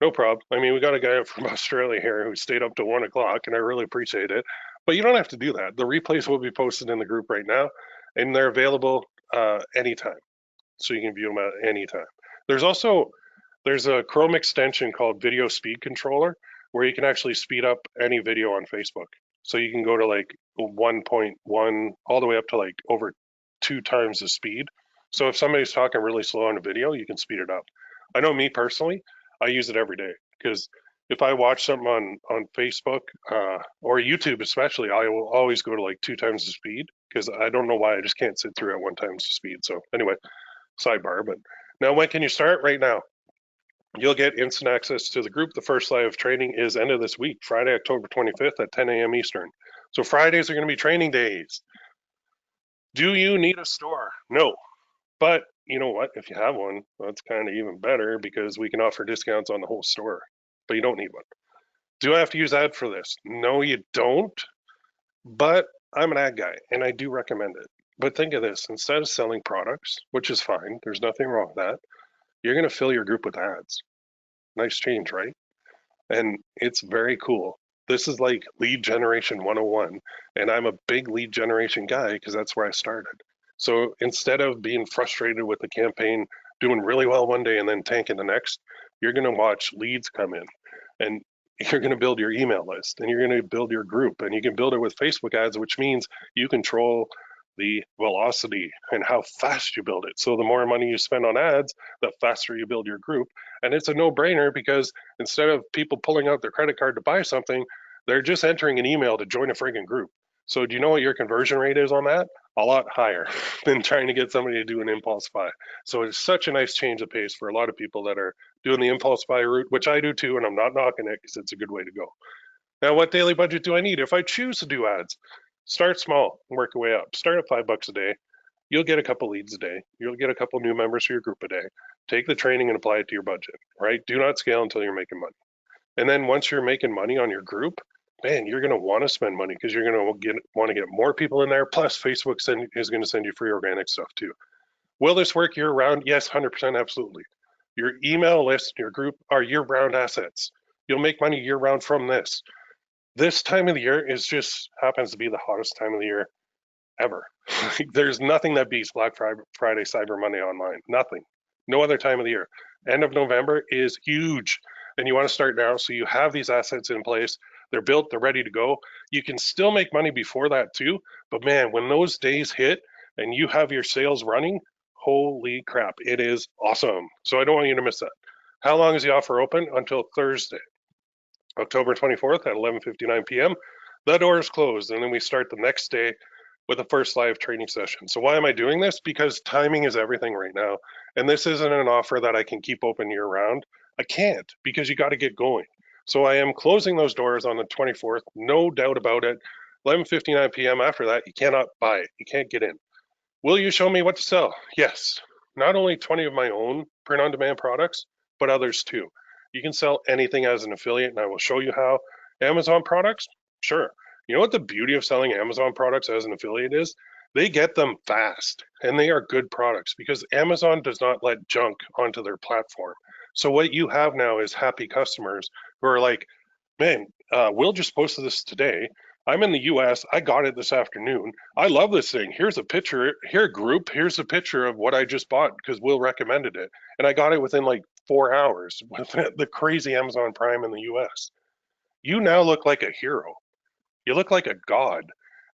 No problem. I mean, we got a guy from Australia here who stayed up to 1 o'clock, and I really appreciate it. But you don't have to do that. The replays will be posted in the group right now, and they're available anytime. So you can view them at any time. There's a Chrome extension called Video Speed Controller where you can actually speed up any video on Facebook. So you can go to like 1.1 all the way up to like over 2 times the speed. So if somebody's talking really slow on a video, you can speed it up. I know me personally, I use it every day because if I watch something on Facebook or YouTube especially, I will always go to like 2 times the speed because I don't know why I just can't sit through at 1 times the speed. So anyway, sidebar. But now when can you start? Right now. You'll get instant access to the group. The first live training is end of this week, Friday, October 25th at 10 a.m. Eastern. So Fridays are going to be training days. Do you need a store? No. But you know what? If you have one, that's kind of even better because we can offer discounts on the whole store. But you don't need one. Do I have to use ad for this? No, you don't. But I'm an ad guy and I do recommend it. But think of this, instead of selling products, which is fine, there's nothing wrong with that, you're going to fill your group with ads. Nice change, right? And it's very cool. This is like lead generation 101. And I'm a big lead generation guy because that's where I started. So instead of being frustrated with the campaign doing really well one day and then tanking the next, you're going to watch leads come in and you're going to build your email list and you're going to build your group and you can build it with Facebook ads, which means you control the velocity and how fast you build it. So the more money you spend on ads, the faster you build your group. And it's a no-brainer because instead of people pulling out their credit card to buy something, they're just entering an email to join a friggin' group. So do you know what your conversion rate is on that? A lot higher than trying to get somebody to do an impulse buy. So it's such a nice change of pace for a lot of people that are doing the impulse buy route, which I do too, and I'm not knocking it because it's a good way to go. Now, what daily budget do I need if I choose to do ads? Start small and work your way up. Start at $5 a day. You'll get a couple leads a day. You'll get a couple new members to your group a day. Take the training and apply it to your budget, right? Do not scale until you're making money. And then once you're making money on your group, man, you're going to want to spend money because you're going to want to get more people in there. Plus, Facebook is going to send you free organic stuff too. Will this work year round? Yes, 100%, absolutely. Your email list, your group are year round assets. You'll make money year round from this. This time of the year is just happens to be the hottest time of the year ever. There's nothing that beats Black Friday, Cyber Monday online. Nothing. No other time of the year. End of November is huge. And you want to start now so you have these assets in place. They're built, they're ready to go. You can still make money before that too. But man, when those days hit and you have your sales running, holy crap, it is awesome. So I don't want you to miss that. How long is the offer open? Until Thursday, October 24th at 11:59 p.m. The door is closed, and then we start the next day with the first live training session. So why am I doing this? Because timing is everything right now. And this isn't an offer that I can keep open year round. I can't because you got to get going. So I am closing those doors on the 24th, no doubt about it. 11:59 p.m. After that, you cannot buy it. You can't get in. Will you show me what to sell? Yes. Not only 20 of my own print on demand products, but others too. You can sell anything as an affiliate, and I will show you how. Amazon products? Sure. You know what the beauty of selling Amazon products as an affiliate is? They get them fast, and they are good products because Amazon does not let junk onto their platform. So what you have now is happy customers who are like, man, Will just posted this today. I'm in the US. I got it this afternoon. I love this thing. Here's a picture. Here, group. Here's a picture of what I just bought because Will recommended it. And I got it within like 4 hours with the crazy Amazon Prime in the US. You now look like a hero. You look like a god.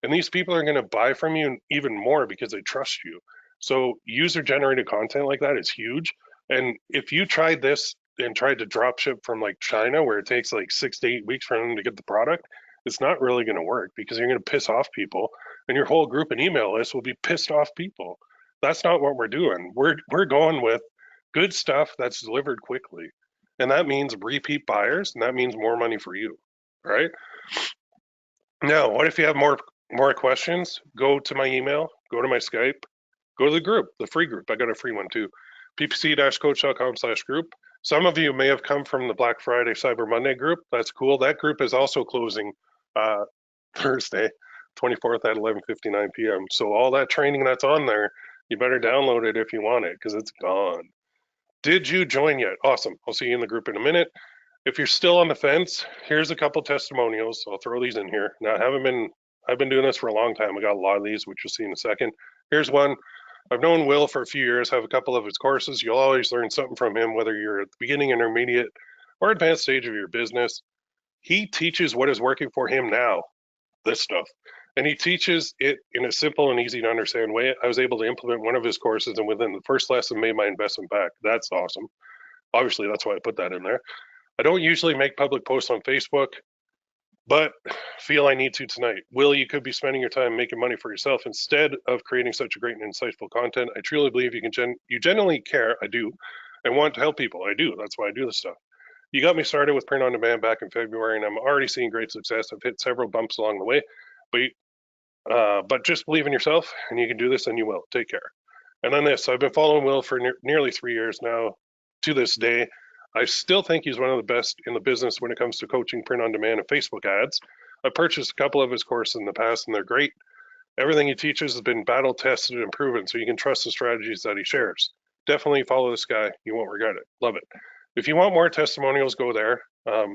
And these people are going to buy from you even more because they trust you. So user generated content like that is huge. And if you tried this and tried to drop ship from like China, where it takes like 6 to 8 weeks for them to get the product, it's not really going to work because you're going to piss off people and your whole group and email list will be pissed off people. That's not what we're doing. We're going with good stuff that's delivered quickly. And that means repeat buyers and that means more money for you, right? Now, what if you have more questions? Go to my email, go to my Skype, go to the group, the free group. I got a free one too. ppc-coach.com/group. Some of you may have come from the Black Friday Cyber Monday group. That's cool. That group is also closing uh, Thursday, 24th at 11:59 p.m. So all that training that's on there, you better download it if you want it because it's gone. Did you join yet? Awesome. I'll see you in the group in a minute. If you're still on the fence, here's a couple testimonials. I'll throw these in here. Now, I've been doing this for a long time. I got a lot of these, which you'll see in a second. Here's one. I've known Will for a few years, have a couple of his courses. You'll always learn something from him, whether you're at the beginning, intermediate, or advanced stage of your business. He teaches what is working for him now, this stuff. And he teaches it in a simple and easy to understand way. I was able to implement one of his courses and within the first lesson made my investment back. That's awesome. Obviously, that's why I put that in there. I don't usually make public posts on Facebook, but feel I need to tonight. Will, you could be spending your time making money for yourself instead of creating such a great and insightful content. I truly believe you genuinely care. I do, and want to help people. I do. That's why I do this stuff. You got me started with print on demand back in February, and I'm already seeing great success. I've hit several bumps along the way, but But just believe in yourself, and you can do this, and you will. Take care. And then this, I've been following Will for nearly 3 years now. To this day, I still think he's one of the best in the business when it comes to coaching, print on demand, and Facebook ads. I purchased a couple of his courses in the past, and they're great. Everything he teaches has been battle tested and proven, so you can trust the strategies that he shares. Definitely follow this guy. You won't regret it. Love it. If you want more testimonials, go there.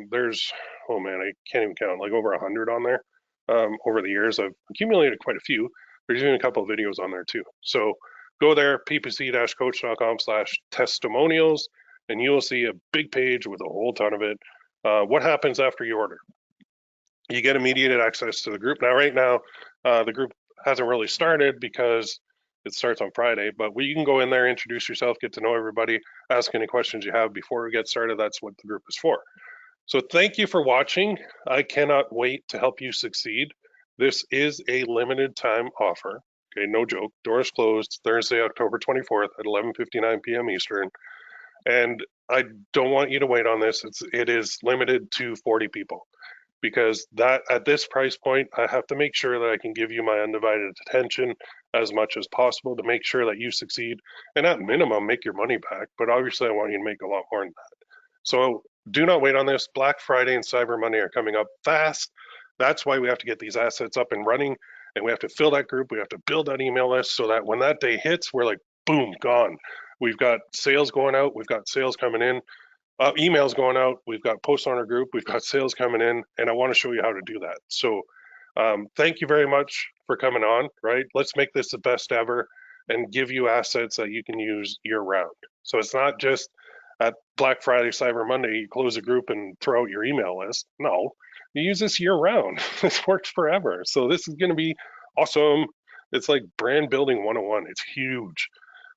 There's, oh man, I can't even count, like over 100 on there. Over the years, I've accumulated quite a few. There's even a couple of videos on there too. So go there, ppc-coach.com/testimonials, and you will see a big page with a whole ton of it. What happens after you order? You get immediate access to the group. Now, right now, the group hasn't really started because it starts on Friday, but you can go in there, introduce yourself, get to know everybody, ask any questions you have before we get started. That's what the group is for. So thank you for watching. I cannot wait to help you succeed. This is a limited time offer. Okay, no joke. Doors closed Thursday, October 24th at 11:59 p.m. Eastern. And I don't want you to wait on this. It is limited to 40 people, because that at this price point, I have to make sure that I can give you my undivided attention as much as possible to make sure that you succeed, and at minimum make your money back. But obviously I want you to make a lot more than that. So do not wait on this. Black Friday and Cyber Monday are coming up fast. That's why we have to get these assets up and running, and we have to fill that group. We have to build that email list so that when that day hits, we're like, boom, gone. We've got sales going out. We've got sales coming in. Emails going out. We've got posts on our group. We've got sales coming in, and I want to show you how to do that. So thank you very much for coming on, right? Let's make this the best ever and give you assets that you can use year round. So it's not just at Black Friday, Cyber Monday, you close a group and throw out your email list. No, you use this year round. This works forever. So this is going to be awesome. It's like brand building 101. It's huge.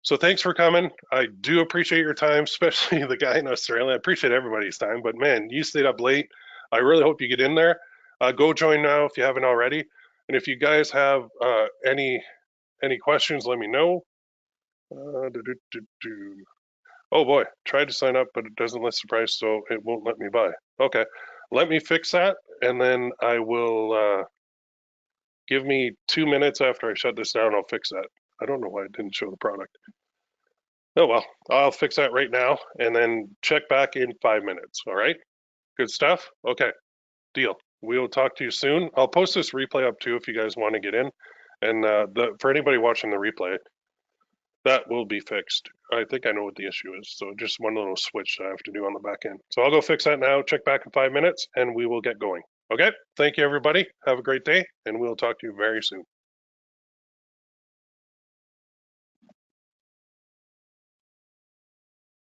So thanks for coming. I do appreciate your time, especially the guy in Australia. I appreciate everybody's time, but man, you stayed up late. I really hope you get in there. Go join now if you haven't already. And if you guys have any questions, let me know. Oh boy, tried to sign up, but it doesn't list the price, so it won't let me buy. Okay, let me fix that, and then I will give me 2 minutes after I shut this down. I'll fix that. I don't know why it didn't show the product. Oh well, I'll fix that right now, and then check back in 5 minutes. All right, good stuff. Okay, deal. We'll talk to you soon. I'll post this replay up too if you guys want to get in, and for anybody watching the replay, that will be fixed. I think I know what the issue is. So just one little switch that I have to do on the back end. So I'll go fix that now, check back in 5 minutes, and we will get going. Okay. Thank you, everybody. Have a great day, and we'll talk to you very soon.